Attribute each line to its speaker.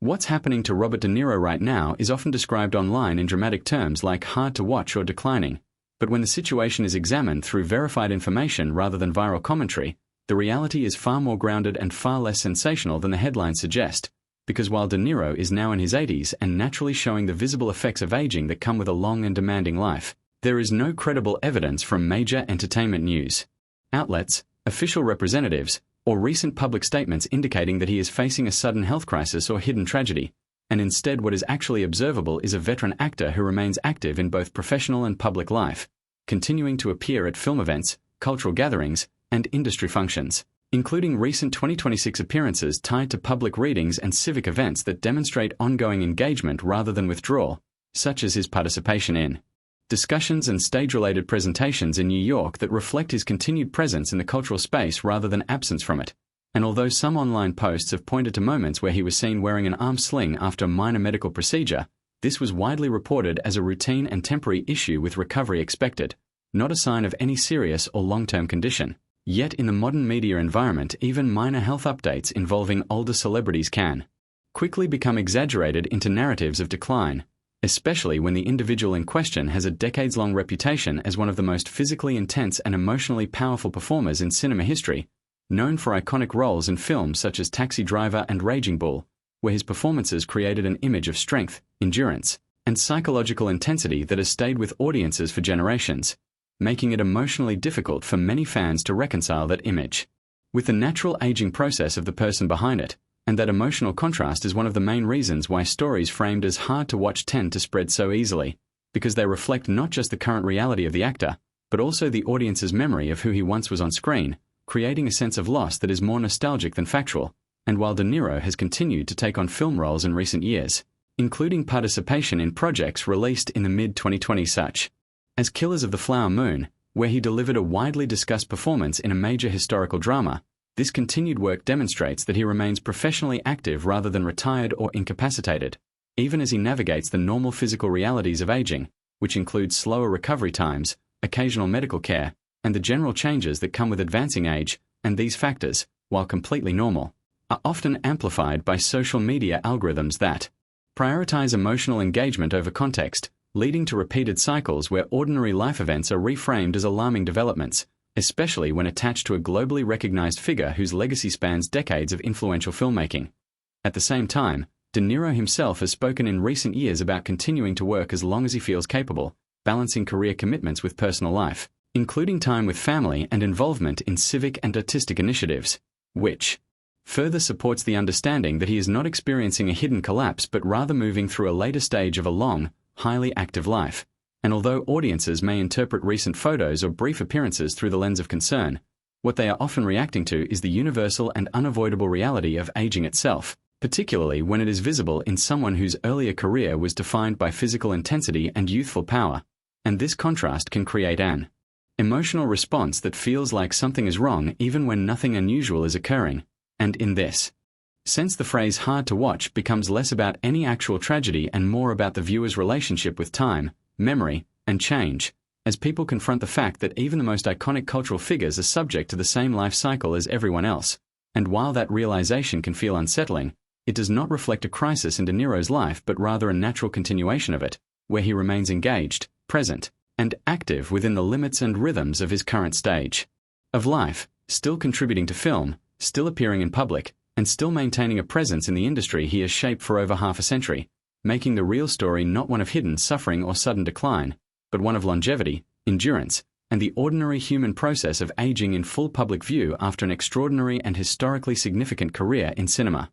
Speaker 1: What's happening to Robert De Niro right now is often described online in dramatic terms like hard to watch or declining, but when the situation is examined through verified information rather than viral commentary, the reality is far more grounded and far less sensational than the headlines suggest, because while De Niro is now in his 80s and naturally showing the visible effects of aging that come with a long and demanding life, there is no credible evidence from major entertainment news outlets, official representatives, or recent public statements indicating that he is facing a sudden health crisis or hidden tragedy, and instead what is actually observable is a veteran actor who remains active in both professional and public life, continuing to appear at film events, cultural gatherings, and industry functions, including recent 2026 appearances tied to public readings and civic events that demonstrate ongoing engagement rather than withdrawal, such as his participation in discussions and stage-related presentations in New York that reflect his continued presence in the cultural space rather than absence from it. And although some online posts have pointed to moments where he was seen wearing an arm sling after a minor medical procedure, this was widely reported as a routine and temporary issue with recovery expected, not a sign of any serious or long-term condition. Yet in the modern media environment, even minor health updates involving older celebrities can quickly become exaggerated into narratives of decline, especially when the individual in question has a decades-long reputation as one of the most physically intense and emotionally powerful performers in cinema history, known for iconic roles in films such as Taxi Driver and Raging Bull, where his performances created an image of strength, endurance, and psychological intensity that has stayed with audiences for generations, making it emotionally difficult for many fans to reconcile that image with the natural aging process of the person behind it. And that emotional contrast is one of the main reasons why stories framed as hard to watch tend to spread so easily, because they reflect not just the current reality of the actor, but also the audience's memory of who he once was on screen, creating a sense of loss that is more nostalgic than factual. And while De Niro has continued to take on film roles in recent years, including participation in projects released in the mid-2020s such as Killers of the Flower Moon, where he delivered a widely discussed performance in a major historical drama, this continued work demonstrates that he remains professionally active rather than retired or incapacitated, even as he navigates the normal physical realities of aging, which include slower recovery times, occasional medical care, and the general changes that come with advancing age. And these factors, while completely normal, are often amplified by social media algorithms that prioritize emotional engagement over context, leading to repeated cycles where ordinary life events are reframed as alarming developments, especially when attached to a globally recognized figure whose legacy spans decades of influential filmmaking. At the same time, De Niro himself has spoken in recent years about continuing to work as long as he feels capable, balancing career commitments with personal life, including time with family and involvement in civic and artistic initiatives, which further supports the understanding that he is not experiencing a hidden collapse but rather moving through a later stage of a long, highly active life. And although audiences may interpret recent photos or brief appearances through the lens of concern, what they are often reacting to is the universal and unavoidable reality of aging itself, particularly when it is visible in someone whose earlier career was defined by physical intensity and youthful power. And this contrast can create an emotional response that feels like something is wrong even when nothing unusual is occurring. And in this sense, the phrase hard to watch becomes less about any actual tragedy and more about the viewer's relationship with time, memory, and change, as people confront the fact that even the most iconic cultural figures are subject to the same life cycle as everyone else. And while that realization can feel unsettling, it does not reflect a crisis in De Niro's life but rather a natural continuation of it, where he remains engaged, present, and active within the limits and rhythms of his current stage of life, still contributing to film, still appearing in public, and still maintaining a presence in the industry he has shaped for over half a century, making the real story not one of hidden suffering or sudden decline, but one of longevity, endurance, and the ordinary human process of aging in full public view after an extraordinary and historically significant career in cinema.